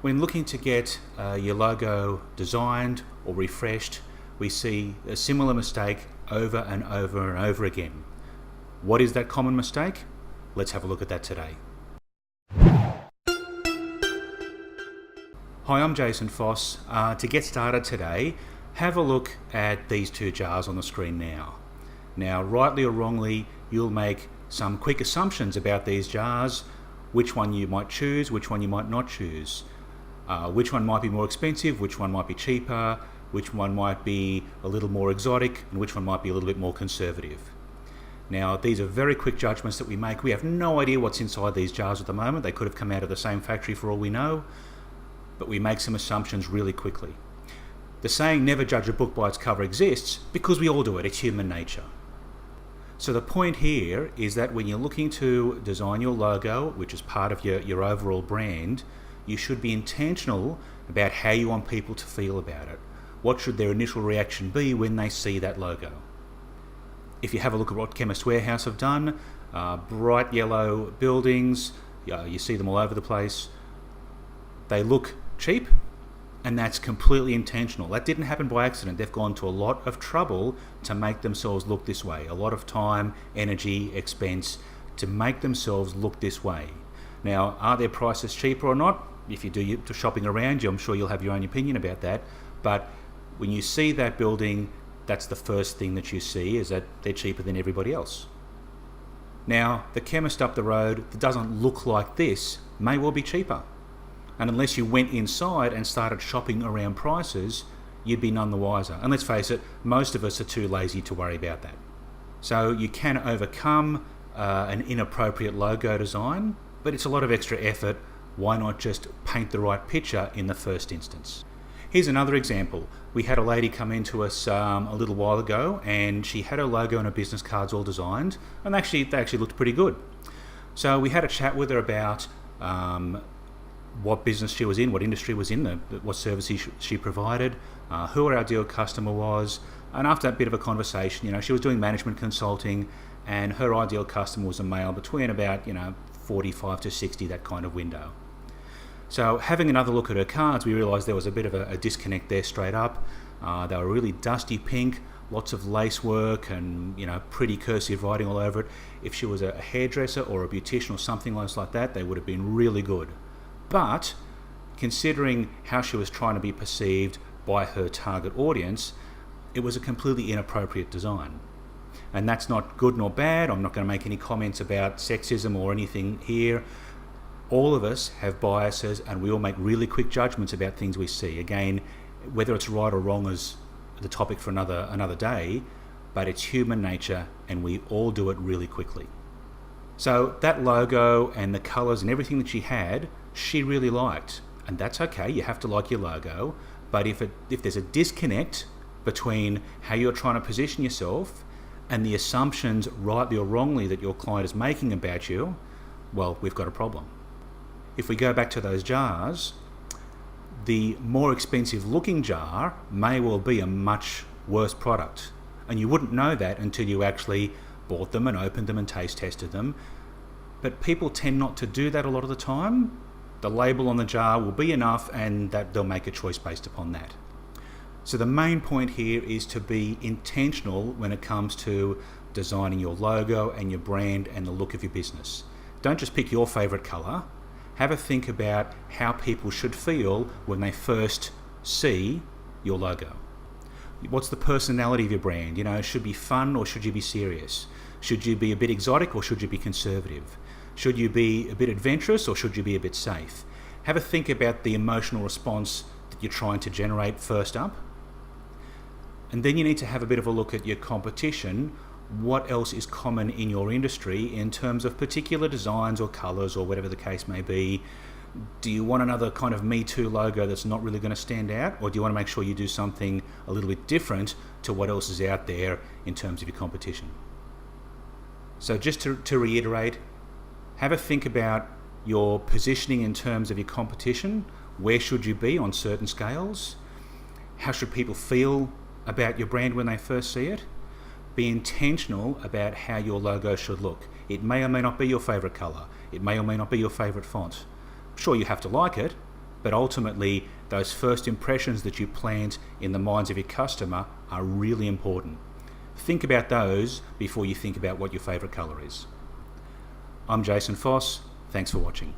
When looking to get your logo designed or refreshed, we see a similar mistake over and over and over again. What is that common mistake? Let's have a look at that today. Hi, I'm Jason Foss. To get started today, have a look at these two jars on the screen now. Now, rightly or wrongly, you'll make some quick assumptions about these jars, which one you might choose, which one you might not choose. Which one might be more expensive, which one might be cheaper, which one might be a little more exotic, and which one might be a little bit more conservative. Now, these are very quick judgments that we make. We have no idea what's inside these jars at the moment. They could have come out of the same factory for all we know, but we make some assumptions really quickly. The saying, never judge a book by its cover, exists because we all do it. It's human nature. So the point here is that when you're looking to design your logo, which is part of your overall brand, you should be intentional about how you want people to feel about it. What should their initial reaction be when they see that logo? If you have a look at what Chemist Warehouse have done, bright yellow buildings, you see them all over the place. They look cheap, and that's completely intentional. That didn't happen by accident. They've gone to a lot of trouble to make themselves look this way. A lot of time, energy, expense to make themselves look this way. Now, are their prices cheaper or not? If you do your shopping around you, I'm sure you'll have your own opinion about that. But when you see that building, that's the first thing that you see, is that they're cheaper than everybody else. Now, the chemist up the road that doesn't look like this may well be cheaper. And unless you went inside and started shopping around prices, you'd be none the wiser. And let's face it, most of us are too lazy to worry about that. So you can overcome an inappropriate logo design, but it's a lot of extra effort. Why not just paint the right picture in the first instance? Here's another example. We had a lady come into us a little while ago, and she had her logo and her business cards all designed, and they actually looked pretty good. So we had a chat with her about what business she was in, what industry was in, what services she provided, who her ideal customer was, and after that bit of a conversation, she was doing management consulting, and her ideal customer was a male between about 45 to 60, that kind of window. So having another look at her cards, we realised there was a bit of a disconnect there straight up. They were really dusty pink, lots of lace work and pretty cursive writing all over it. If she was a hairdresser or a beautician or something like that, they would have been really good. But considering how she was trying to be perceived by her target audience, it was a completely inappropriate design. And that's not good nor bad. I'm not going to make any comments about sexism or anything here. All of us have biases, and we all make really quick judgments about things we see. Again, whether it's right or wrong is the topic for another day, but it's human nature, and we all do it really quickly. So that logo and the colours and everything that she really liked, and that's okay. You have to like your logo, but if there's a disconnect between how you're trying to position yourself and the assumptions, rightly or wrongly, that your client is making about you, well, we've got a problem. If we go back to those jars, the more expensive looking jar may well be a much worse product. And you wouldn't know that until you actually bought them and opened them and taste tested them. But people tend not to do that a lot of the time. The label on the jar will be enough, and that they'll make a choice based upon that. So the main point here is to be intentional when it comes to designing your logo and your brand and the look of your business. Don't just pick your favourite colour. Have a think about how people should feel when they first see your logo. What's the personality of your brand? Should you be fun or should you be serious? Should you be a bit exotic or should you be conservative? Should you be a bit adventurous or should you be a bit safe? Have a think about the emotional response that you're trying to generate first up. And then you need to have a bit of a look at your competition. What else is common in your industry in terms of particular designs or colours or whatever the case may be? Do you want another kind of Me Too logo that's not really going to stand out, or do you want to make sure you do something a little bit different to what else is out there in terms of your competition? So just to reiterate, have a think about your positioning in terms of your competition. Where should you be on certain scales? How should people feel about your brand when they first see it? Be intentional about how your logo should look. It may or may not be your favourite colour. It may or may not be your favourite font. Sure, you have to like it, but ultimately those first impressions that you plant in the minds of your customer are really important. Think about those before you think about what your favourite colour is. I'm Jason Foss. Thanks for watching.